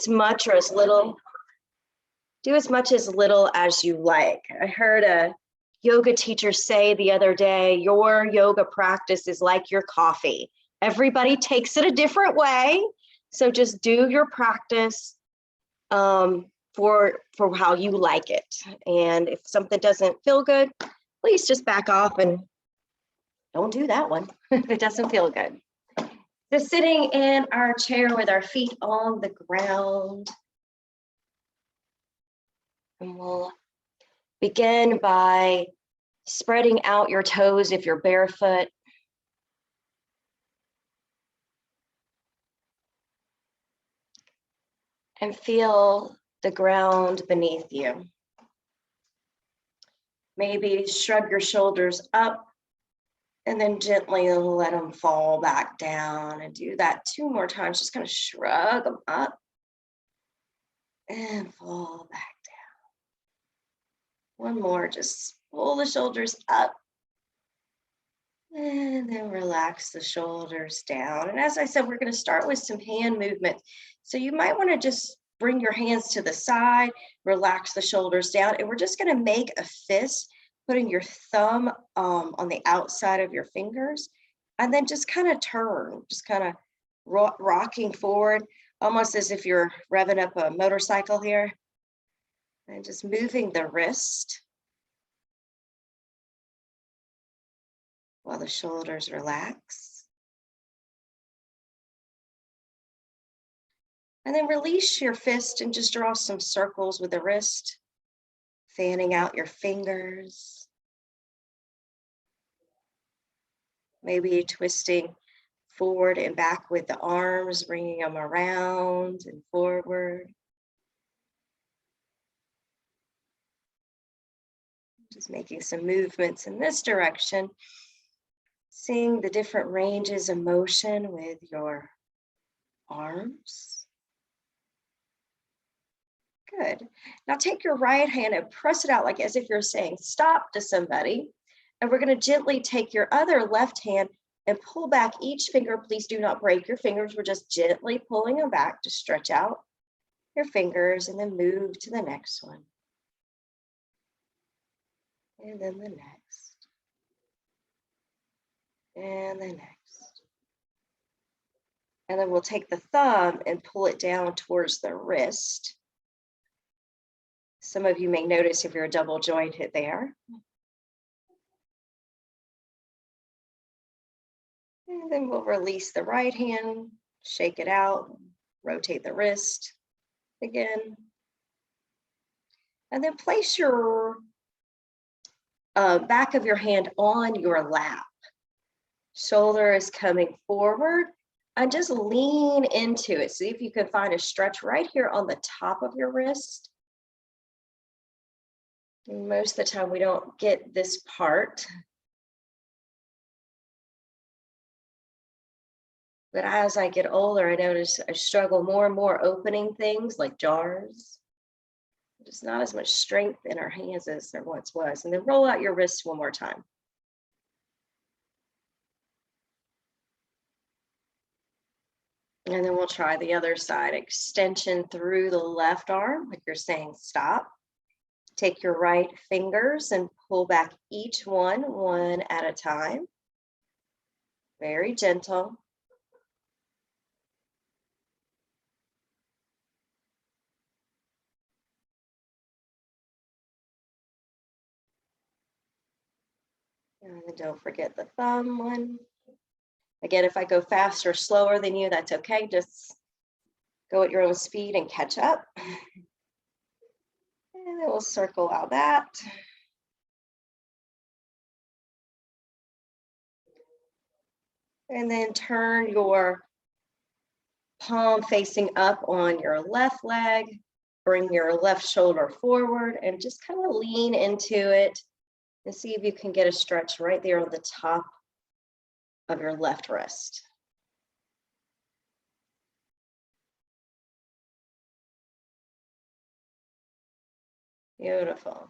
as much or as little. Do as much as little as you like. I heard a yoga teacher say the other day, your yoga practice is like your coffee. Everybody takes it a different way. So just do your practice for how you like it. And if something doesn't feel good, please just back off and don't do that one if it doesn't feel good. Just sitting in our chair with our feet on the ground. And we'll begin by spreading out your toes if you're barefoot. And feel the ground beneath you. Maybe shrug your shoulders up and then gently let them fall back down, and do that 2 more times. Just kind of shrug them up and fall back down. 1 more, just pull the shoulders up and then relax the shoulders down. And as I said, we're going to start with some hand movement. So you might want to just bring your hands to the side, relax the shoulders down, and we're just going to make a fist, putting your thumb on the outside of your fingers, and then just kind of turn, just kind of rocking forward, almost as if you're revving up a motorcycle here, and just moving the wrist while the shoulders relax. And then release your fist and just draw some circles with the wrist, fanning out your fingers. Maybe twisting forward and back with the arms, bringing them around and forward. Just making some movements in this direction. Seeing the different ranges of motion with your arms. Good. Now take your right hand and press it out like as if you're saying stop to somebody. And we're going to gently take your other left hand and pull back each finger. Please do not break your fingers. We're just gently pulling them back to stretch out your fingers, and then move to the next one. And then the next. And the next. And then we'll take the thumb and pull it down towards the wrist. Some of you may notice if you're a double jointed there. And then we'll release the right hand, shake it out, rotate the wrist again. And then place your back of your hand on your lap. Shoulder is coming forward, and just lean into it. See if you can find a stretch right here on the top of your wrist. And most of the time we don't get this part. But as I get older, I notice I struggle more and more opening things like jars. Just not as much strength in our hands as there once was. And then roll out your wrists 1 more time. And then we'll try the other side. Extension through the left arm, like you're saying stop. Take your right fingers and pull back each one at a time. Very gentle. And then don't forget the thumb one. Again, if I go faster or slower than you, that's okay. Just go at your own speed and catch up. And then we'll circle out that. And then turn your palm facing up on your left leg. Bring your left shoulder forward and just kind of lean into it. And see if you can get a stretch right there on the top of your left wrist. Beautiful.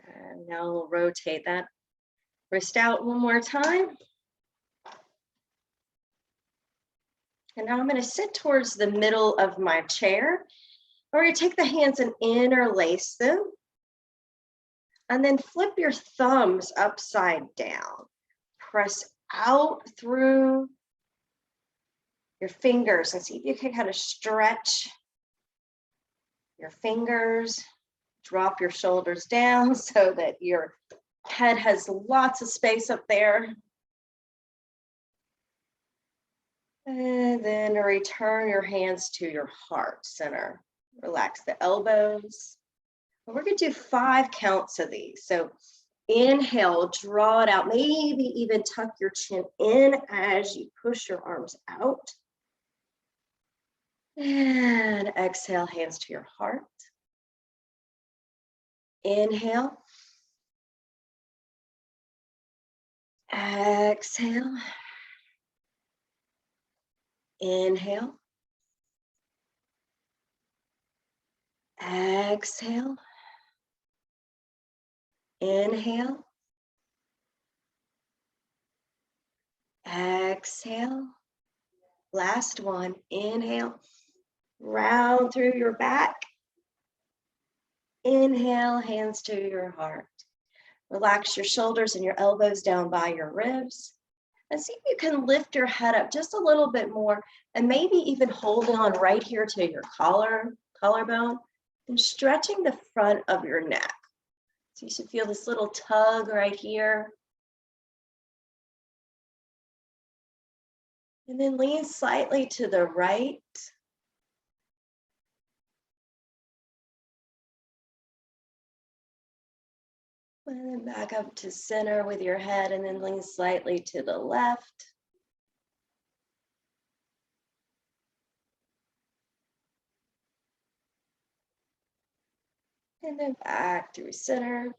And now we'll rotate that wrist out 1 more time. And now I'm going to sit towards the middle of my chair. Or you take the hands and interlace them. And then flip your thumbs upside down. Press out through your fingers and see if you can kind of stretch your fingers. Drop your shoulders down so that your head has lots of space up there. And then return your hands to your heart center. Relax the elbows. We're going to do 5 counts of these. So inhale, draw it out. Maybe even tuck your chin in as you push your arms out. And exhale, hands to your heart. Inhale. Exhale. Inhale. Exhale. Inhale. Exhale. Last one. Inhale. Round through your back. Inhale, hands to your heart. Relax your shoulders and your elbows down by your ribs. And see if you can lift your head up just a little bit more and maybe even hold on right here to your collarbone and stretching the front of your neck. So you should feel this little tug right here. And then lean slightly to the right. And then back up to center with your head and then lean slightly to the left. And then back through center.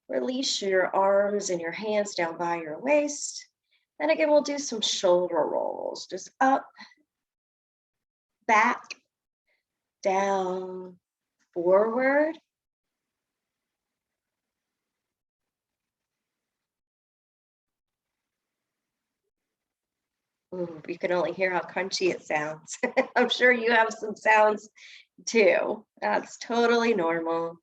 Release your arms and your hands down by your waist. And again, we'll do some shoulder rolls. Just up, back, down, forward. Ooh, you can only hear how crunchy it sounds. I'm sure you have some sounds too. That's totally normal.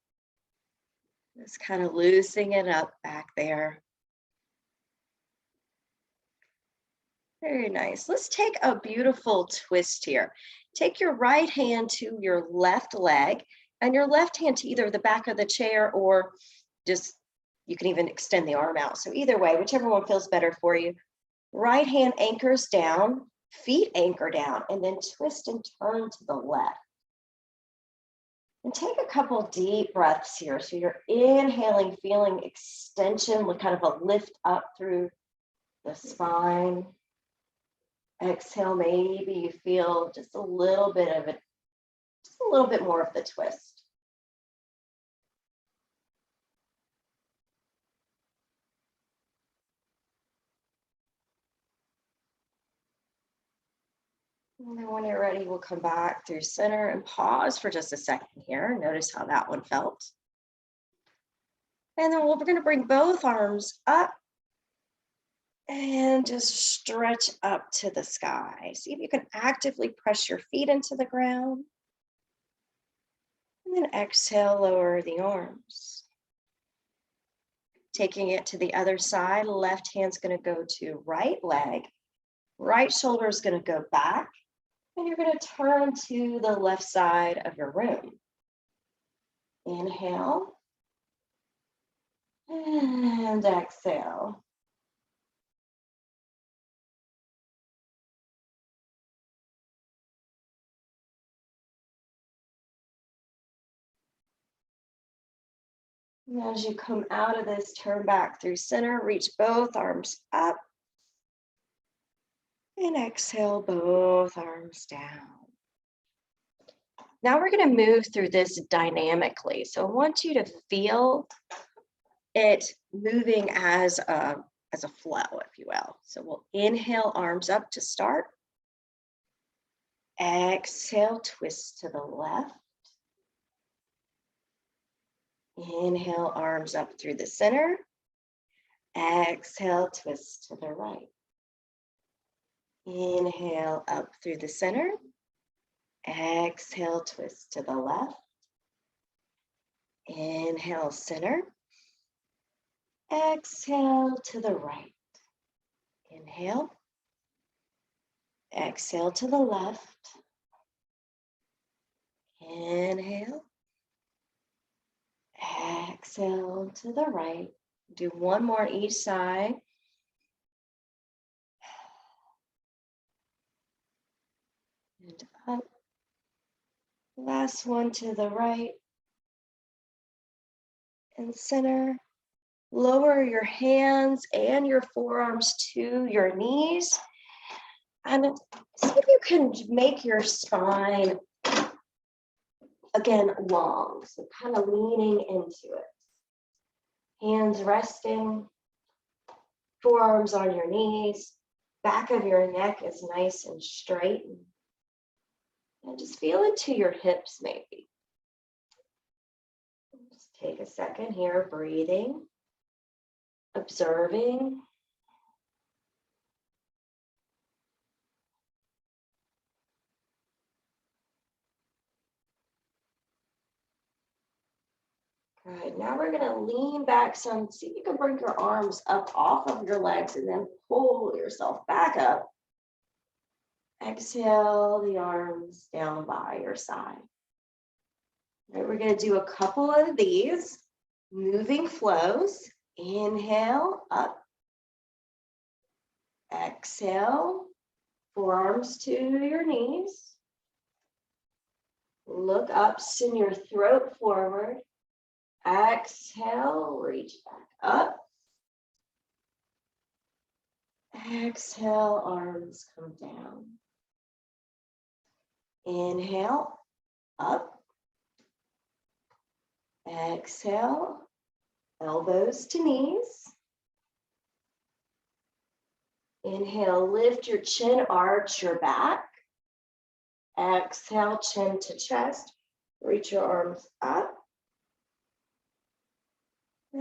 Just kind of loosening it up back there. Very nice. Let's take a beautiful twist here. Take your right hand to your left leg and your left hand to either the back of the chair or just, you can even extend the arm out. So either way, whichever one feels better for you. Right hand anchors down, feet anchor down, and then twist and turn to the left. And take a couple deep breaths here. So you're inhaling, feeling extension, kind of a lift up through the spine. Exhale, maybe you feel just a little bit of it, just a little bit more of the twist. And then when you're ready, we'll come back through center and pause for just a second here. Notice how that one felt. And then we're going to bring both arms up and just stretch up to the sky. See if you can actively press your feet into the ground. And then exhale, lower the arms. Taking it to the other side, left hand's going to go to right leg. Right shoulder is going to go back. And you're going to turn to the left side of your room. Inhale. And exhale. And as you come out of this, turn back through center, reach both arms up. And exhale, both arms down. Now we're going to move through this dynamically. So I want you to feel it moving as a flow, if you will. So we'll inhale, arms up to start. Exhale, twist to the left. Inhale, arms up through the center. Exhale, twist to the right. Inhale up through the center. Exhale, twist to the left. Inhale, center. Exhale to the right. Inhale. Exhale to the left. Inhale. Exhale to the right. Do one more each side. And up. Last one to the right. And center. Lower your hands and your forearms to your knees. And see if you can make your spine, again, long. So kind of leaning into it. Hands resting, forearms on your knees. Back of your neck is nice and straight. And just feel into your hips, maybe. Just take a second here, breathing, observing. Good. Now we're going to lean back some. See if you can bring your arms up off of your legs and then pull yourself back up. Exhale the arms down by your side. All right, we're going to do a couple of these moving flows. Inhale, up. Exhale, forearms to your knees. Look up, send your throat forward. Exhale, reach back up. Exhale, arms come down. Inhale, up. Exhale, elbows to knees. Inhale, lift your chin, arch your back. Exhale, chin to chest. Reach your arms up.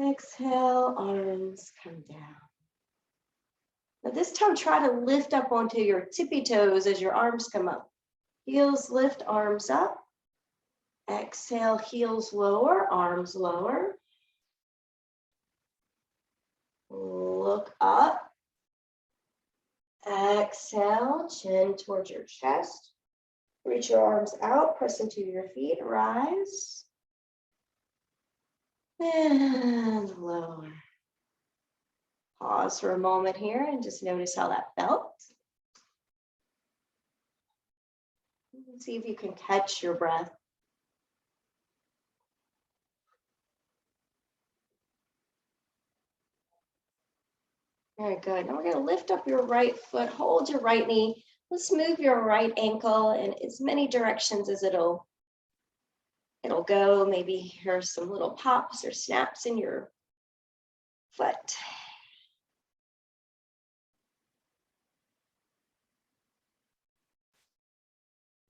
Exhale, arms come down. Now this time, try to lift up onto your tippy toes as your arms come up. Heels lift, arms up. Exhale, heels lower, arms lower. Look up. Exhale, chin towards your chest. Reach your arms out, press into your feet, rise. And lower. Pause for a moment here and just notice how that felt. See if you can catch your breath. Very good. Now we're going to lift up your right foot, hold your right knee. Let's move your right ankle in as many directions as it'll go. Maybe hear some little pops or snaps in your foot.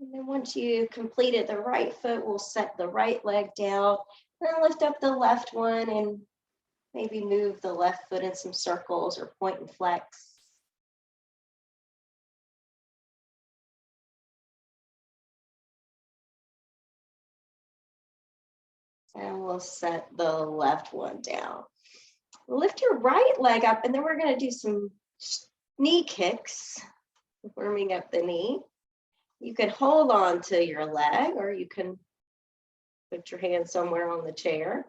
And then once you completed the right foot, we'll set the right leg down. Then lift up the left one and maybe move the left foot in some circles or point and flex. And we'll set the left one down. Lift your right leg up, and then we're going to do some knee kicks, warming up the knee. You can hold on to your leg, or you can put your hand somewhere on the chair.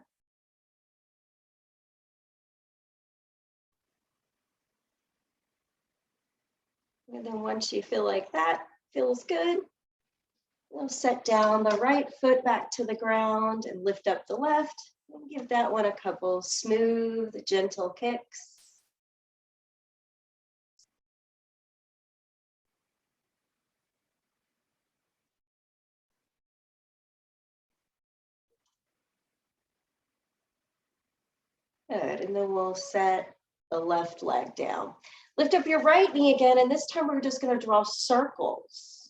And then once you feel like that feels good, we'll set down the right foot back to the ground and lift up the left. And give that one a couple smooth, gentle kicks. Good, and then we'll set the left leg down. Lift up your right knee again, and this time we're just going to draw circles.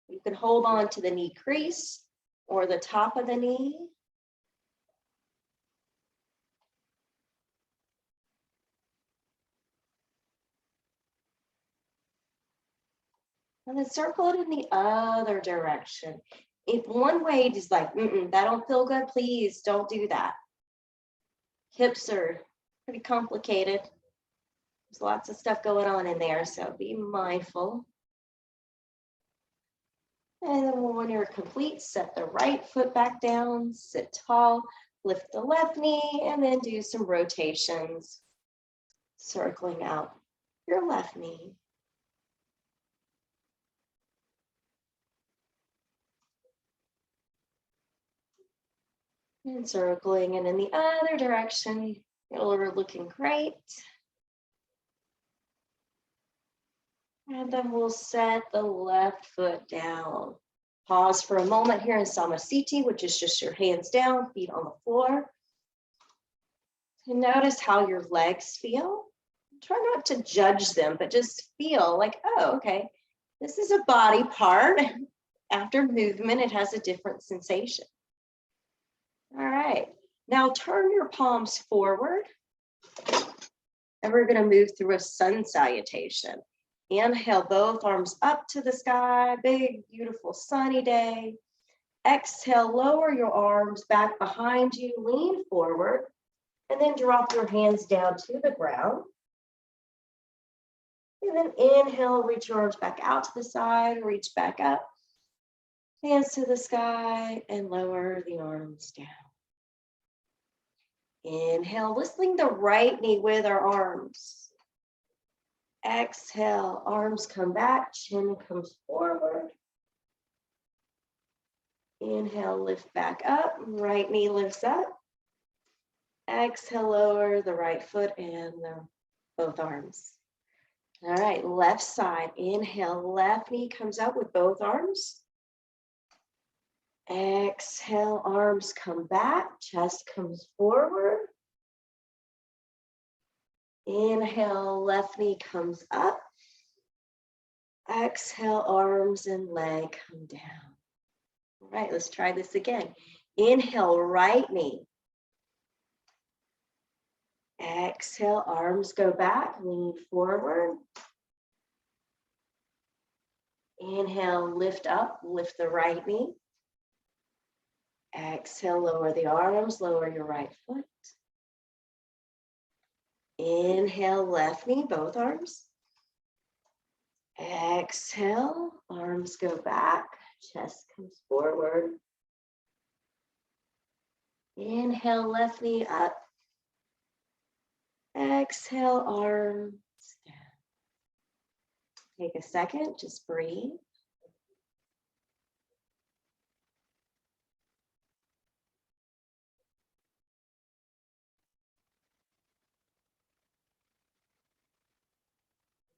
You can hold on to the knee crease or the top of the knee. And then circle it in the other direction. If one way is like, that don't feel good, please don't do that. Hips are pretty complicated. There's lots of stuff going on in there, so be mindful. And then when you're complete, set the right foot back down, sit tall, lift the left knee, and then do some rotations, circling out your left knee. And circling, and in the other direction, you're looking great. And then we'll set the left foot down. Pause for a moment here in Samasthiti, which is just your hands down, feet on the floor. And notice how your legs feel. Try not to judge them, but just feel like, oh, okay, this is a body part. After movement, it has a different sensation. All right, now turn your palms forward. And we're gonna move through a sun salutation. Inhale, both arms up to the sky, big, beautiful sunny day. Exhale, lower your arms back behind you, lean forward, and then drop your hands down to the ground. And then inhale, reach your arms back out to the side, reach back up, hands to the sky, and lower the arms down. Inhale, lifting the right knee with our arms. Exhale, arms come back, chin comes forward. Inhale, lift back up, right knee lifts up. Exhale, lower the right foot and both arms. All right, left side, inhale, left knee comes up with both arms. Exhale, arms come back, chest comes forward. Inhale, left knee comes up. Exhale, arms and leg come down. All right, let's try this again. Inhale, right knee. Exhale, arms go back, lean forward. Inhale, lift up, lift the right knee. Exhale, lower the arms, lower your right foot. Inhale, left knee, both arms. Exhale, arms go back, chest comes forward. Inhale, left knee up. Exhale, arms down. Take a second, just breathe.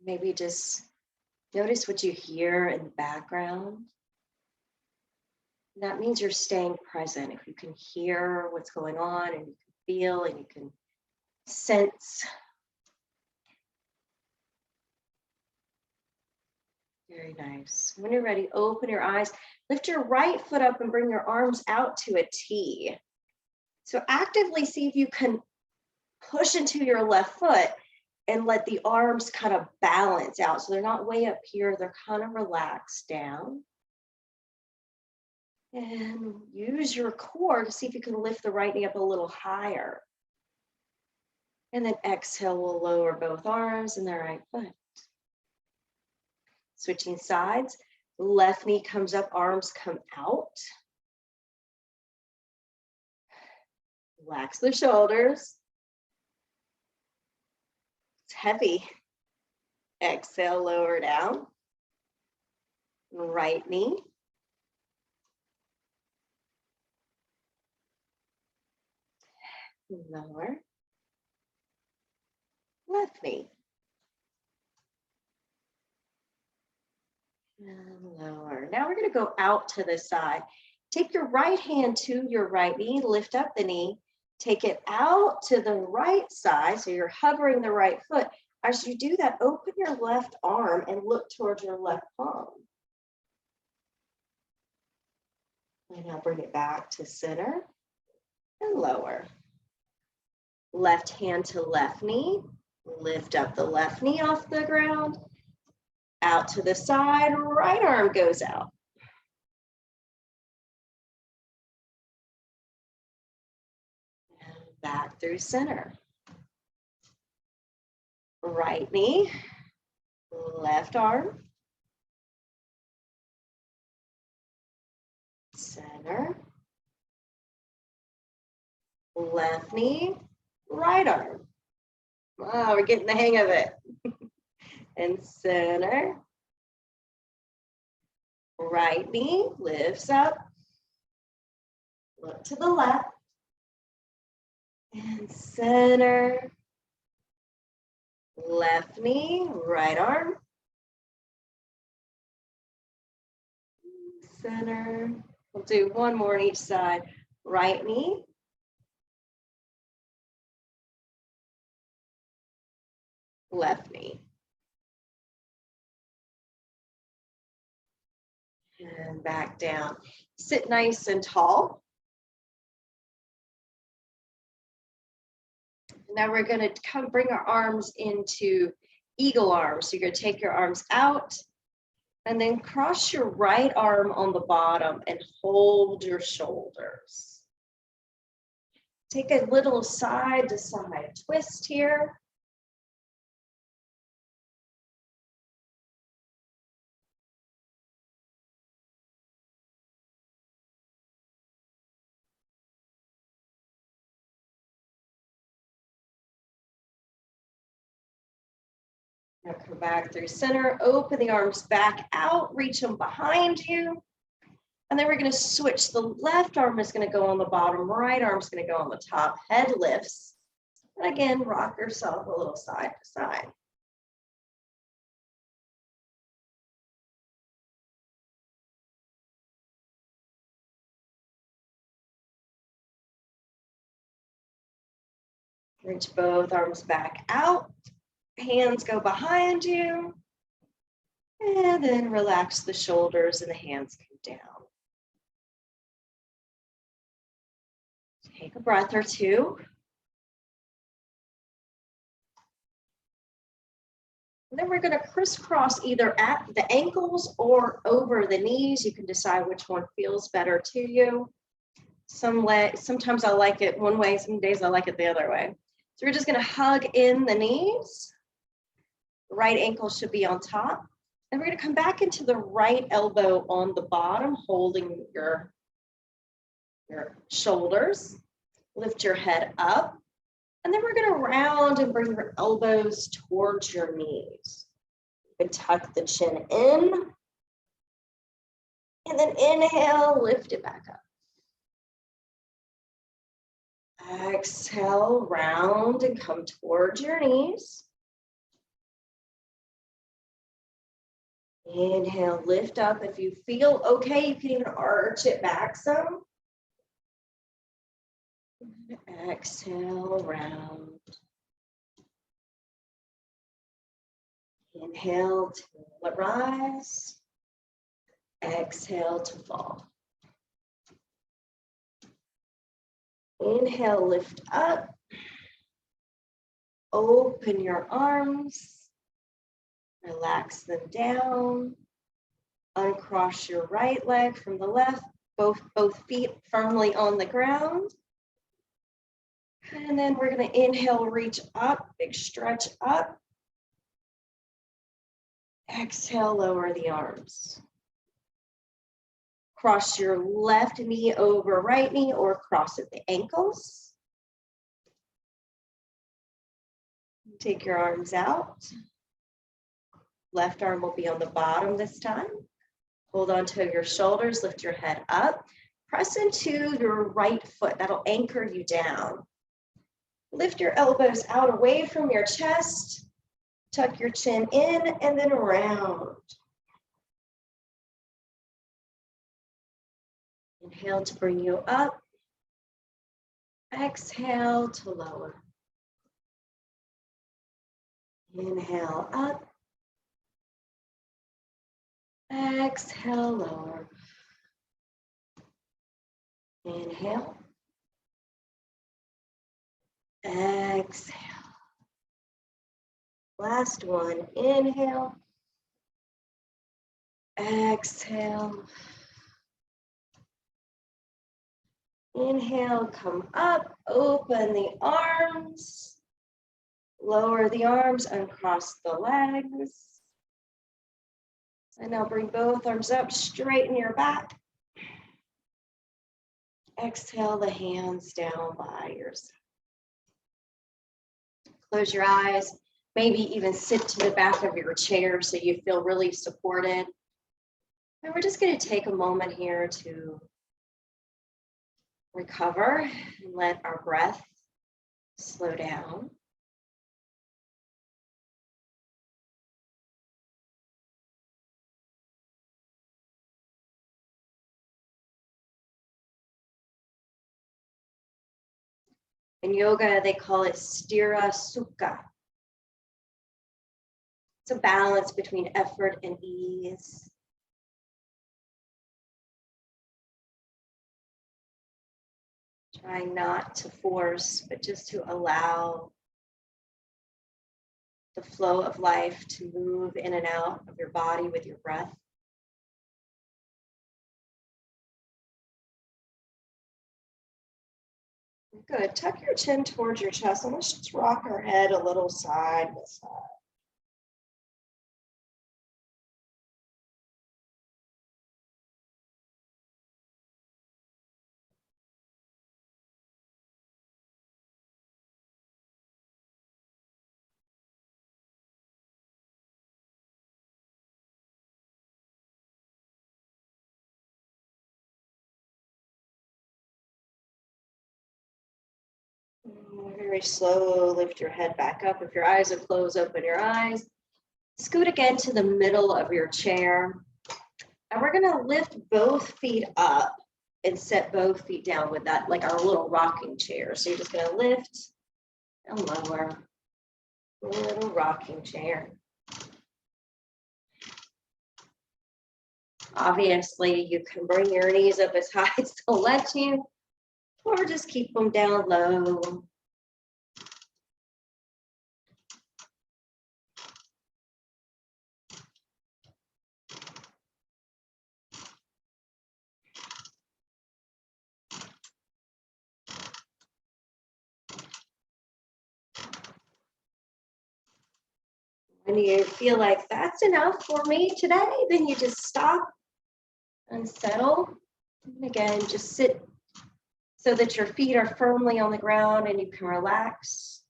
Maybe just notice what you hear in the background. That means you're staying present. If you can hear what's going on and you can feel and you can sense. Very nice. When you're ready, open your eyes. Lift your right foot up and bring your arms out to a T. So actively see if you can push into your left foot and let the arms kind of balance out. So they're not way up here, they're kind of relaxed down. And use your core to see if you can lift the right knee up a little higher. And then exhale, we'll lower both arms and the right foot. Switching sides, left knee comes up, arms come out. Relax the shoulders. It's heavy. Exhale, lower down. Right knee. Lower. Left knee. And lower. Now we're going to go out to the side. Take your right hand to your right knee, lift up the knee, take it out to the right side. So you're hovering the right foot. As you do that, open your left arm and look towards your left palm. And now bring it back to center and lower. Left hand to left knee, lift up the left knee off the ground. Out to the side, right arm goes out. And back through center. Right knee, left arm, center, left knee, right arm. Wow, we're getting the hang of it. And center, right knee lifts up, look to the left, and center, left knee, right arm, center. We'll do one more on each side. Right knee, left knee. And back down. Sit nice and tall. Now we're going to come bring our arms into eagle arms. So you're going to take your arms out and then cross your right arm on the bottom and hold your shoulders. Take a little side to side twist here. Now come back through center, open the arms back out, reach them behind you. And then we're going to switch. The left arm is going to go on the bottom, right arm is going to go on the top. Head lifts. And again, rock yourself a little side to side. Reach both arms back out. Hands go behind you. And then relax the shoulders and the hands come down. Take a breath or two. And then we're going to crisscross either at the ankles or over the knees. You can decide which one feels better to you. Sometimes I like it one way, some days I like it the other way. So we're just going to hug in the knees. Right ankle should be on top. And we're going to come back into the right elbow on the bottom, holding your shoulders. Lift your head up. And then we're going to round and bring your elbows towards your knees. You can tuck the chin in. And then inhale, lift it back up. Exhale, round and come towards your knees. Inhale, lift up. If you feel okay, you can even arch it back some. Exhale, round. Inhale to rise. Exhale to fall. Inhale, lift up. Open your arms. Relax them down. Uncross your right leg from the left. Both feet firmly on the ground. And then we're going to inhale, reach up, big stretch up. Exhale, lower the arms. Cross your left knee over right knee or cross at the ankles. Take your arms out. Left arm will be on the bottom this time. Hold on to your shoulders, lift your head up. Press into your right foot, that'll anchor you down. Lift your elbows out away from your chest. Tuck your chin in and then round. Inhale to bring you up. Exhale to lower. Inhale up. Exhale, lower. Inhale. Exhale. Last one, inhale. Exhale. Inhale, come up, open the arms. Lower the arms, uncross the legs. And now bring both arms up, straighten your back. Exhale the hands down by your side. Close your eyes, maybe even sit to the back of your chair so you feel really supported. And we're just going to take a moment here to recover and let our breath slow down. In yoga, they call it stira sukha. It's a balance between effort and ease. Trying not to force, but just to allow the flow of life to move in and out of your body with your breath. Good. Tuck your chin towards your chest and let's just rock our head a little side to side. Very slow, lift your head back up. If your eyes are closed, open your eyes. Scoot again to the middle of your chair. And we're gonna lift both feet up and set both feet down with that, like our little rocking chair. So you're just gonna lift and lower, little rocking chair. Obviously, you can bring your knees up as high as they'll let you, or just keep them down low. When you feel like that's enough for me today, then you just stop and settle. And again, just sit so that your feet are firmly on the ground and you can relax.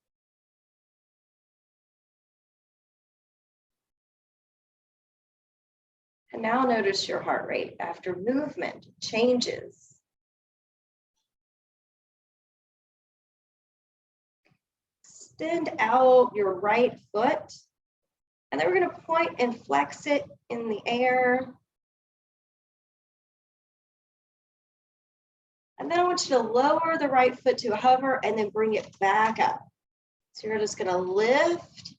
And now notice your heart rate after movement changes. Extend out your right foot. And then we're going to point and flex it in the air. And then I want you to lower the right foot to hover and then bring it back up. So you're just going to lift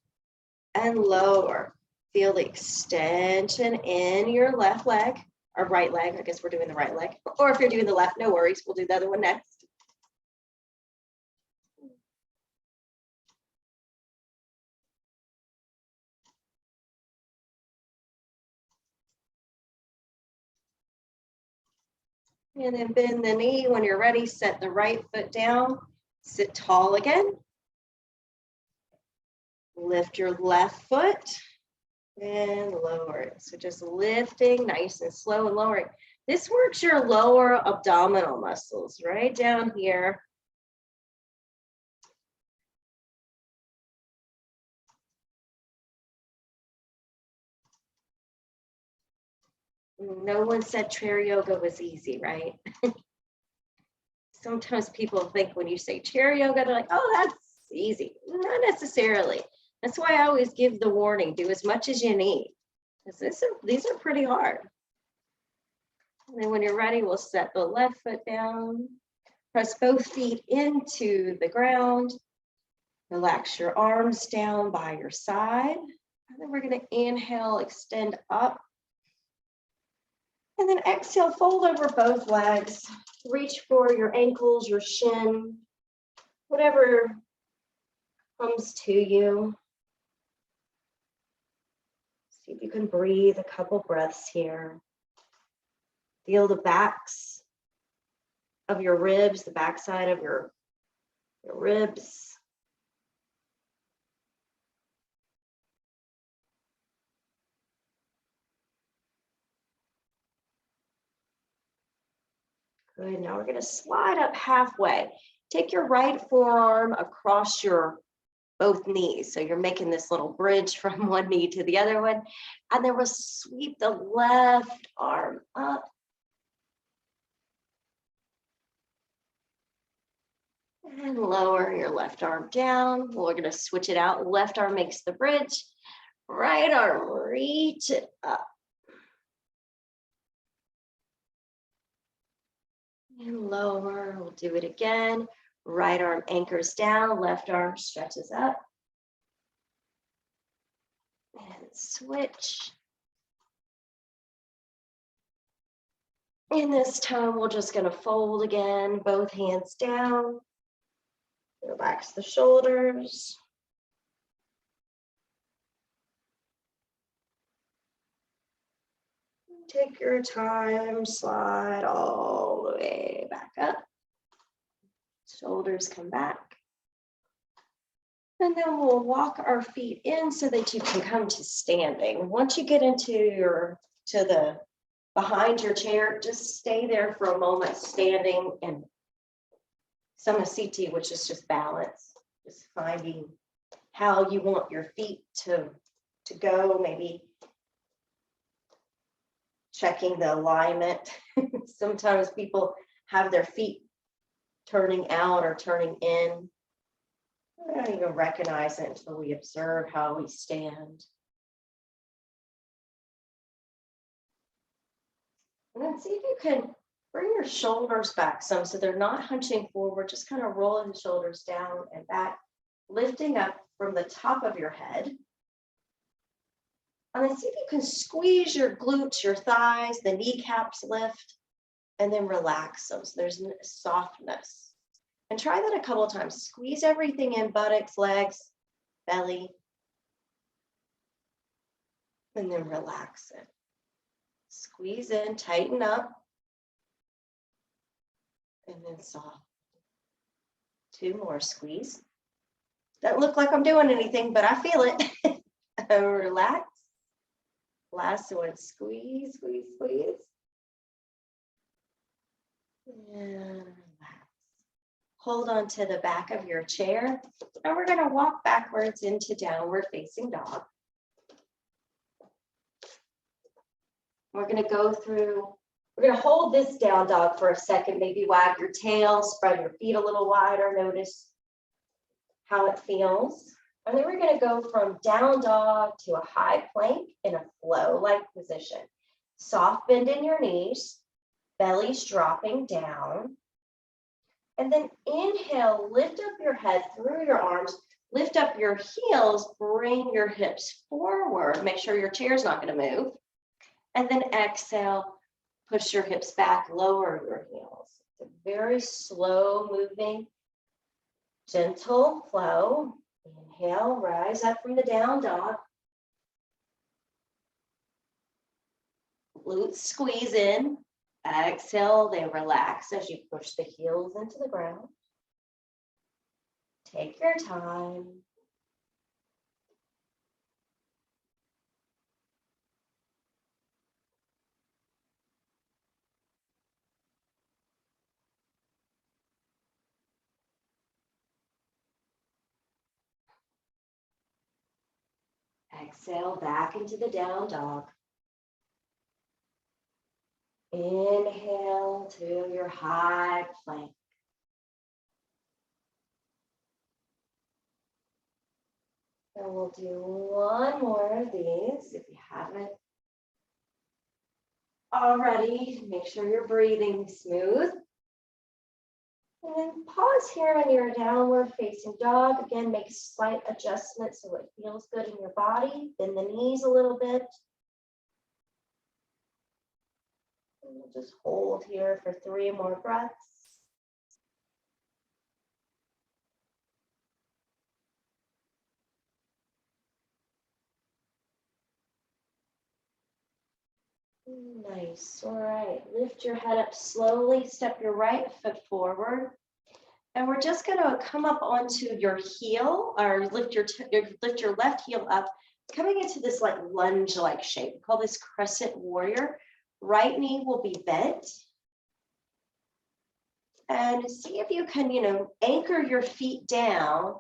and lower. Feel the extension in your left leg, or right leg. I guess we're doing the right leg. Or if you're doing the left, no worries. We'll do the other one next. And then bend the knee. When you're ready, set the right foot down. Sit tall again. Lift your left foot and lower it. So just lifting nice and slow and lowering. This works your lower abdominal muscles right down here. No one said chair yoga was easy, right? Sometimes people think when you say chair yoga, they're like, oh, that's easy. Not necessarily. That's why I always give the warning, do as much as you need. Because these are pretty hard. And then when you're ready, we'll set the left foot down. Press both feet into the ground. Relax your arms down by your side. And then we're going to inhale, extend up. And then exhale, fold over both legs. Reach for your ankles, your shin, whatever comes to you. See if you can breathe a couple breaths here. Feel the backs of your ribs, the backside of your ribs. Good, now we're gonna slide up halfway. Take your right forearm across your both knees. So you're making this little bridge from one knee to the other one. And then we'll sweep the left arm up. And lower your left arm down. We're gonna switch it out. Left arm makes the bridge. Right arm, reach it up. And lower, we'll do it again. Right arm anchors down, left arm stretches up. And switch. And this time we're just gonna fold again, both hands down. Relax the shoulders. Take your time, slide all the way back up. Shoulders come back. And then we'll walk our feet in so that you can come to standing. Once you get into behind your chair, just stay there for a moment, standing and Samasthiti, which is just balance, just finding how you want your feet to go, maybe checking the alignment. Sometimes people have their feet turning out or turning in. We don't even recognize it until we observe how we stand. And then see if you can bring your shoulders back some so they're not hunching forward, just kind of rolling the shoulders down and back, lifting up from the top of your head. And then see if you can squeeze your glutes, your thighs, the kneecaps lift, and then relax them so there's softness. And try that a couple of times. Squeeze everything in, buttocks, legs, belly, and then relax it. Squeeze in, tighten up, and then soft. 2 more, squeeze. Doesn't look like I'm doing anything, but I feel it. Relax. Last one, squeeze, squeeze, squeeze. And relax. Hold on to the back of your chair. And we're going to walk backwards into downward facing dog. We're going to go through, we're going to hold this down dog for a second, maybe wag your tail, spread your feet a little wider, notice how it feels. And then we're going to go from down dog to a high plank in a flow-like position. Soft bend in your knees, belly's dropping down. And then inhale, lift up your head through your arms, lift up your heels, bring your hips forward. Make sure your chair's not going to move. And then exhale, push your hips back, lower your heels. It's a very slow moving, gentle flow. Inhale, rise up from the down dog. Glutes squeeze in. Exhale, they relax as you push the heels into the ground. Take your time. Exhale back into the down dog. Inhale to your high plank. And we'll do one more of these if you haven't already. Make sure you're breathing smooth. And then pause here on your downward facing dog. Again, make a slight adjustment so it feels good in your body. Bend the knees a little bit. And we'll just hold here for 3 more breaths. Nice. All right. Lift your head up slowly. Step your right foot forward. And we're just going to come up onto your heel, or lift your left heel up, coming into this like lunge-like shape. We call this crescent warrior. Right knee will be bent. And see if you can, anchor your feet down.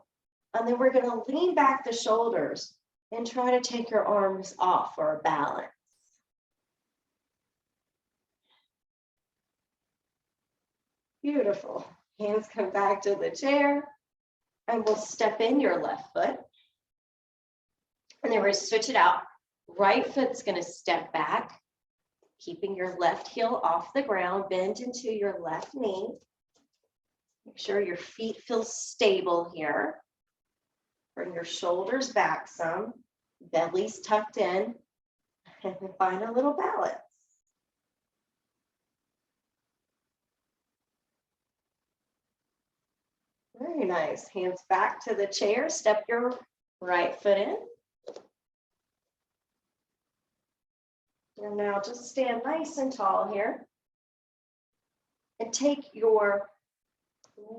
And then we're going to lean back the shoulders and try to take your arms off for a balance. Beautiful. Hands come back to the chair. And we'll step in your left foot. And then we're going to switch it out. Right foot's going to step back, keeping your left heel off the ground. Bend into your left knee. Make sure your feet feel stable here. Bring your shoulders back some. Belly's tucked in. And find a little balance. Very nice. Hands back to the chair. Step your right foot in. And now just stand nice and tall here. And take your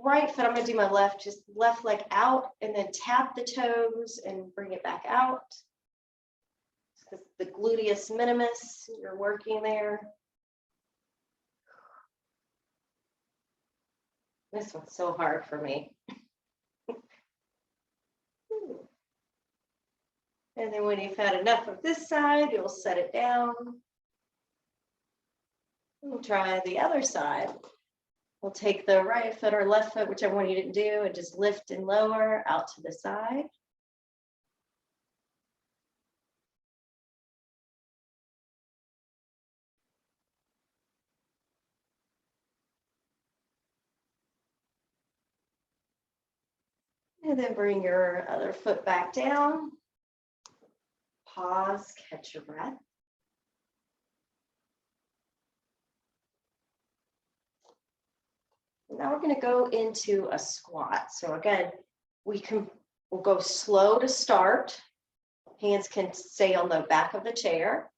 right foot, I'm going to do my left, just left leg out, and then tap the toes and bring it back out. The gluteus minimus, you're working there. This one's so hard for me. And then when you've had enough of this side, you'll set it down. We'll try the other side. We'll take the right foot or left foot, whichever one you didn't do, and just lift and lower out to the side. And then bring your other foot back down. Pause, catch your breath. Now we're going to go into a squat. So again, we'll go slow to start. Hands can stay on the back of the chair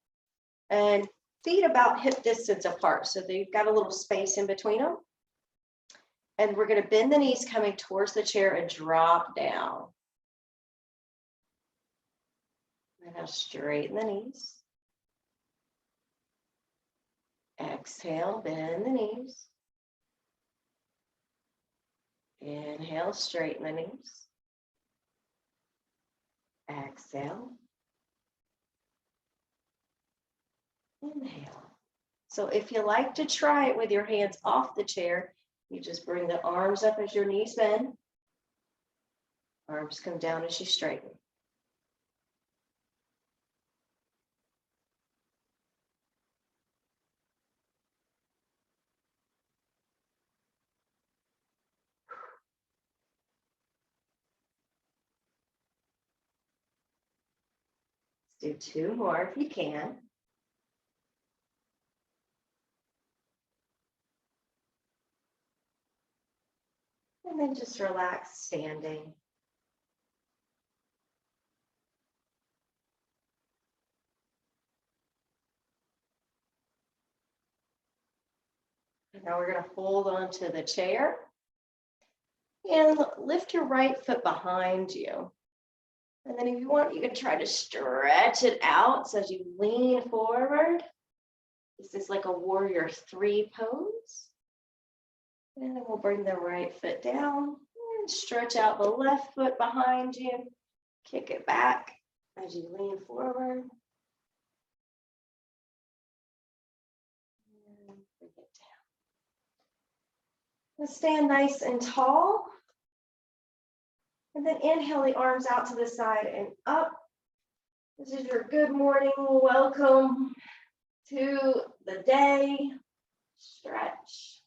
and feet about hip distance apart. So they've got a little space in between them. And we're going to bend the knees coming towards the chair and drop down. And now straighten the knees. Exhale, bend the knees. Inhale, straighten the knees. Exhale. Inhale. So if you like to try it with your hands off the chair, you just bring the arms up as your knees bend. Arms come down as you straighten. Let's do 2 more if you can. And then just relax standing. And now we're going to hold on to the chair and lift your right foot behind you. And then if you want, you can try to stretch it out so as you lean forward. This is like a warrior 3 pose. And then we'll bring the right foot down and stretch out the left foot behind you. Kick it back as you lean forward. And bring it down. And stand nice and tall. And then inhale the arms out to the side and up. This is your good morning. Welcome to the day. Stretch.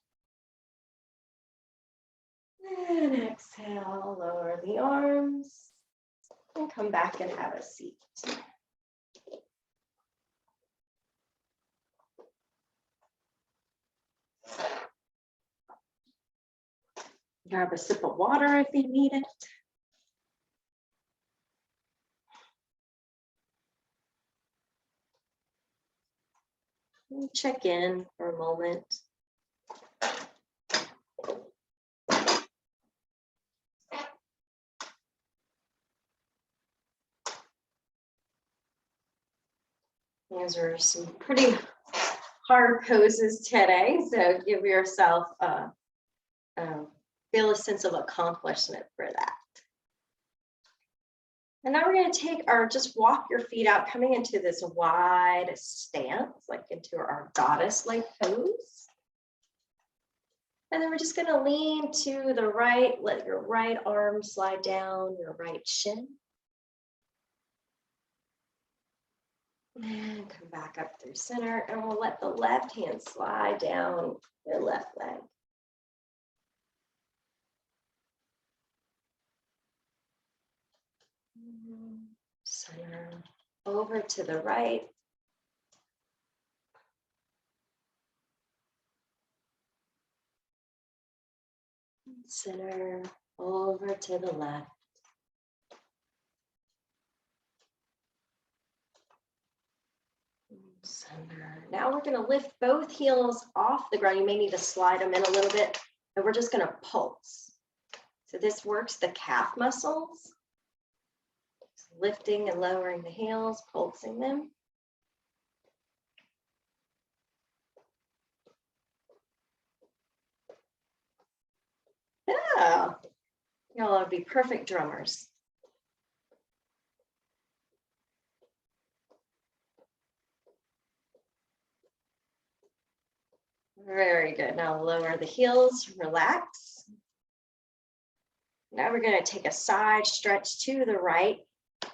And exhale, lower the arms. And come back and have a seat. Grab a sip of water if you need it. Check in for a moment. These are some pretty hard poses today, so give yourself feel a sense of accomplishment for that. And now we're going to take just walk your feet out, coming into this wide stance, like into our goddess-like pose. And then we're just going to lean to the right, let your right arm slide down your right shin. And come back up through center, and we'll let the left hand slide down your left leg. Center, over to the right. Center, over to the left. Center. Now we're going to lift both heels off the ground. You may need to slide them in a little bit, and we're just going to pulse. So this works the calf muscles. Lifting and lowering the heels, pulsing them. Yeah, y'all would be perfect drummers. Very good. Now lower the heels, relax. Now we're going to take a side stretch to the right.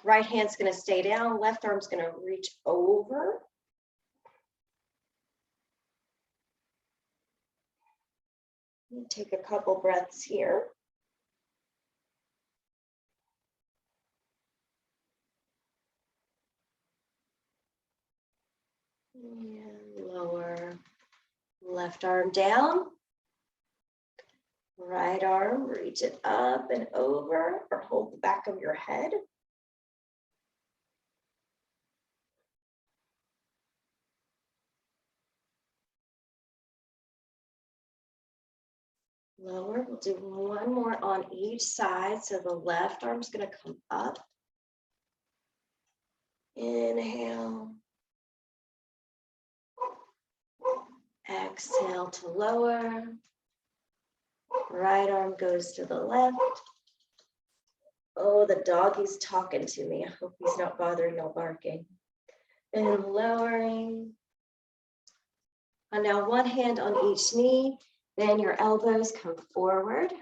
Right hand's going to stay down, left arm's going to reach over. Take a couple breaths here. And lower, left arm down. Right arm, reach it up and over, or hold the back of your head. Lower, we'll do one more on each side. So the left arm's going to come up. Inhale. Exhale to lower. Right arm goes to the left. Oh, the doggy's talking to me. I hope he's not bothering no barking. And lowering. And now one hand on each knee. Then your elbows come forward.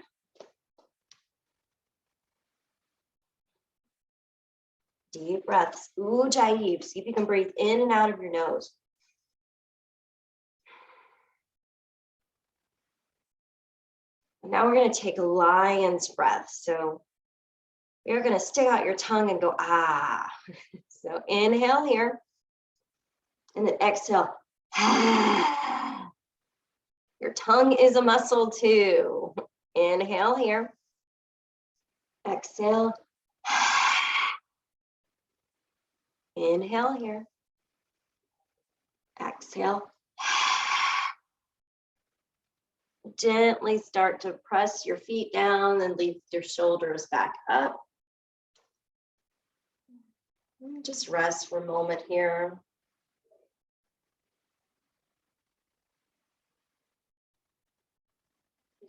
Deep breaths. Ujjayi. See if you can breathe in and out of your nose. And now we're going to take a lion's breath. So you're going to stick out your tongue and go, ah. So inhale here. And then exhale. Ah. Your tongue is a muscle too. Inhale here. Exhale. Inhale here. Exhale. Gently start to press your feet down and lift your shoulders back up. Just rest for a moment here.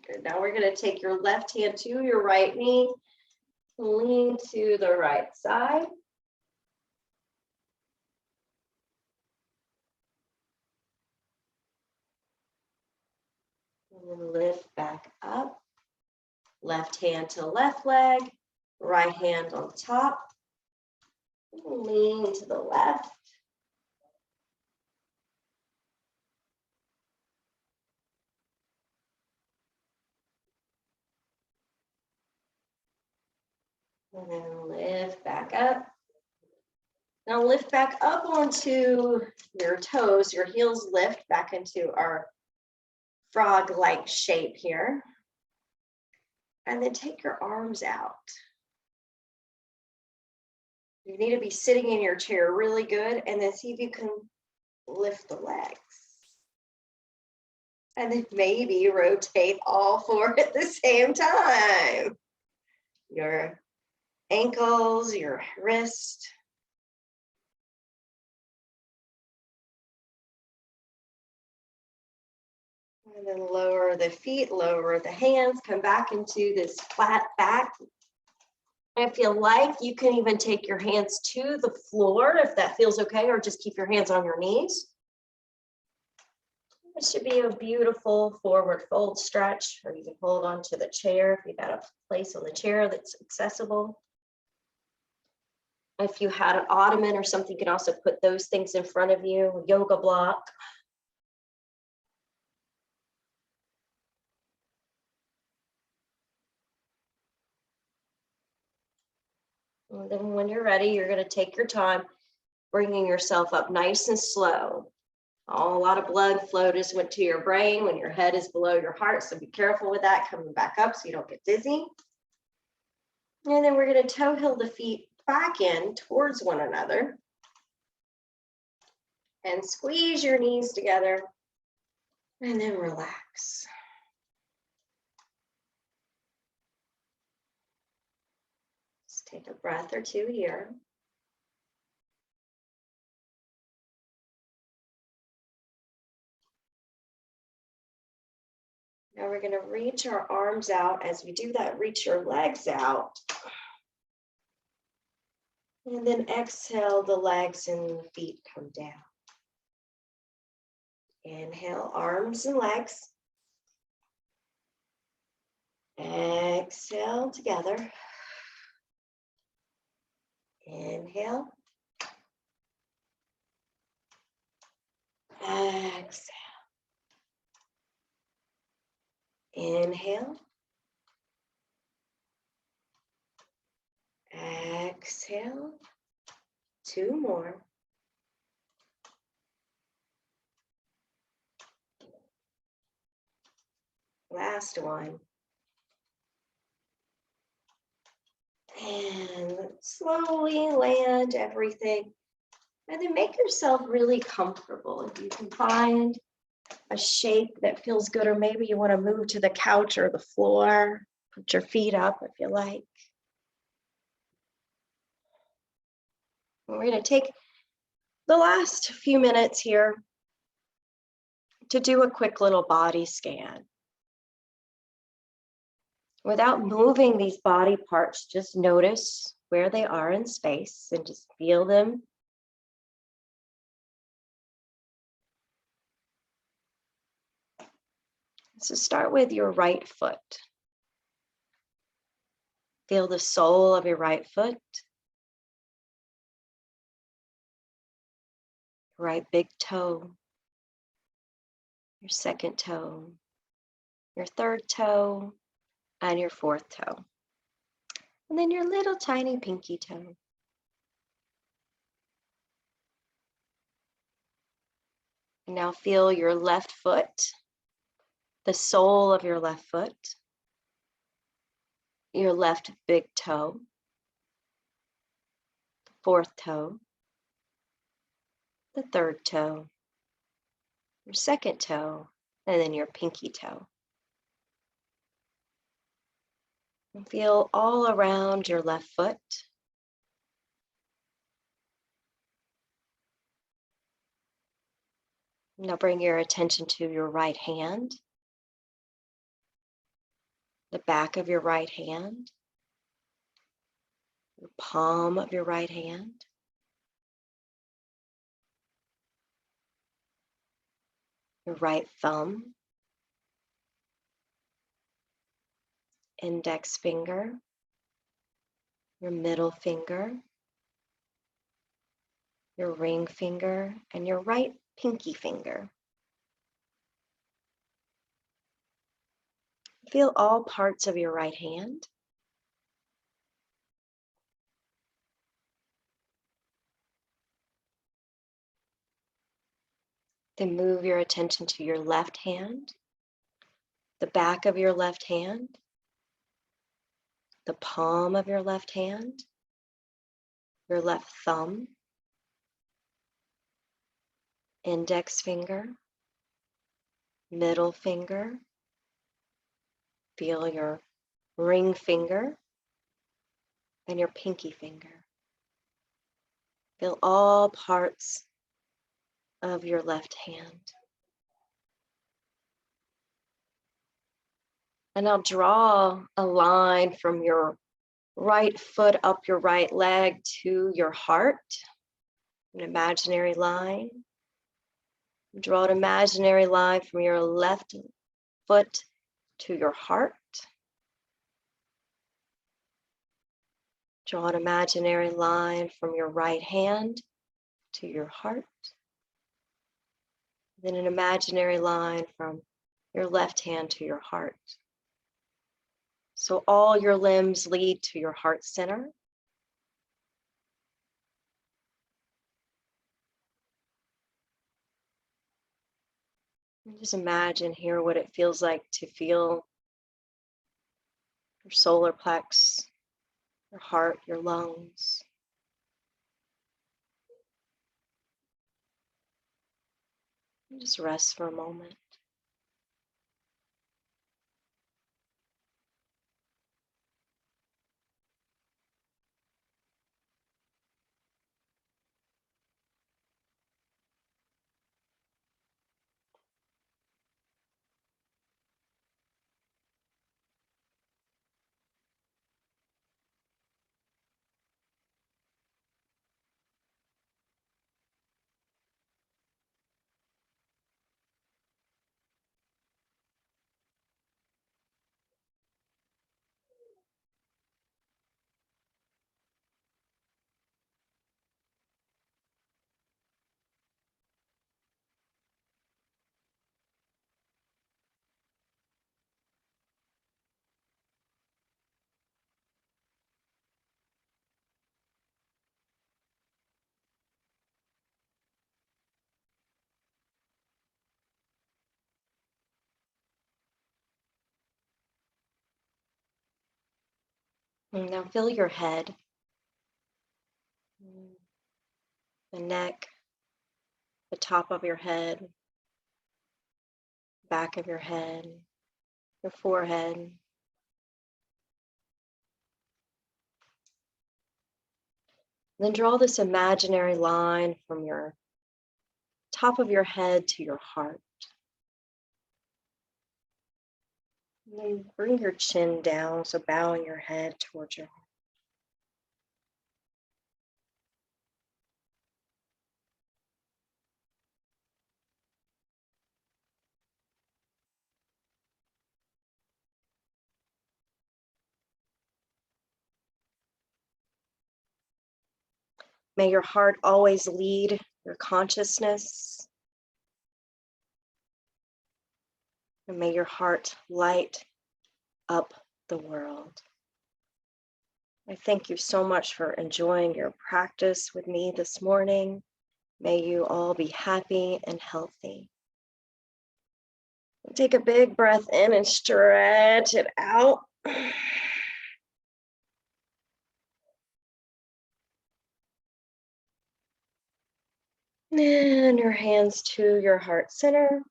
Good. Now we're going to take your left hand to your right knee, lean to the right side. And then lift back up. Left hand to left leg, right hand on top. Lean to the left. And then lift back up. Now lift back up onto your toes. Your heels lift back into our frog-like shape here. And then take your arms out. You need to be sitting in your chair really good, and then see if you can lift the legs. And then maybe rotate all four at the same time. Your ankles, your wrist. And then lower the feet, lower the hands, come back into this flat back. If you like, you can even take your hands to the floor if that feels okay, or just keep your hands on your knees. It should be a beautiful forward fold stretch, or you can hold on to the chair if you've got a place on the chair that's accessible. If you had an ottoman or something, you can also put those things in front of you, yoga block. And then when you're ready, you're going to take your time, bringing yourself up nice and slow. A lot of blood flow just went to your brain when your head is below your heart, so be careful with that, coming back up so you don't get dizzy. And then we're going to toe heel the feet back in towards one another and squeeze your knees together and then relax. Just take a breath or two here. Now we're going to reach our arms out. As we do that, reach your legs out. And then exhale, the legs and feet come down. Inhale, arms and legs. Exhale together. Inhale. Exhale. Inhale. Exhale. Two more. Last one. And slowly land everything. And then make yourself really comfortable. If you can find a shape that feels good, or maybe you want to move to the couch or the floor, put your feet up if you like. And we're going to take the last few minutes here to do a quick little body scan. Without moving these body parts, just notice where they are in space and just feel them. So start with your right foot. Feel the sole of your right foot. Right big toe. Your second toe. Your third toe. And your fourth toe. And then your little tiny pinky toe. And now feel your left foot. The sole of your left foot. Your left big toe. The fourth toe. The third toe. Your second toe. And then your pinky toe. And feel all around your left foot. Now bring your attention to your right hand, the back of your right hand, the palm of your right hand, your right thumb, index finger, your middle finger, your ring finger, and your right pinky finger. Feel all parts of your right hand. Then move your attention to your left hand, the back of your left hand, the palm of your left hand, your left thumb, index finger, middle finger. Feel your ring finger and your pinky finger. Feel all parts of your left hand. And now draw a line from your right foot up your right leg to your heart, an imaginary line. Draw an imaginary line from your left foot to your heart. Draw an imaginary line from your right hand to your heart. Then an imaginary line from your left hand to your heart. So all your limbs lead to your heart center. And just imagine here what it feels like to feel your solar plex, your heart, your lungs. And just rest for a moment. And now feel your head, the neck, the top of your head, back of your head, your forehead. Then draw this imaginary line from your top of your head to your heart. And then bring your chin down, so bowing your head towards your heart. May your heart always lead your consciousness. And may your heart light up the world. I thank you so much for enjoying your practice with me this morning. May you all be happy and healthy. Take a big breath in and stretch it out. And your hands to your heart center.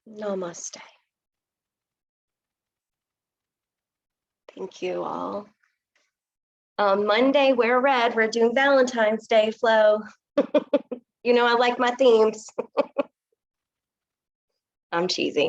Namaste. Thank you all. On Monday, wear red. We're doing Valentine's Day flow. You know, I like my themes. I'm cheesy.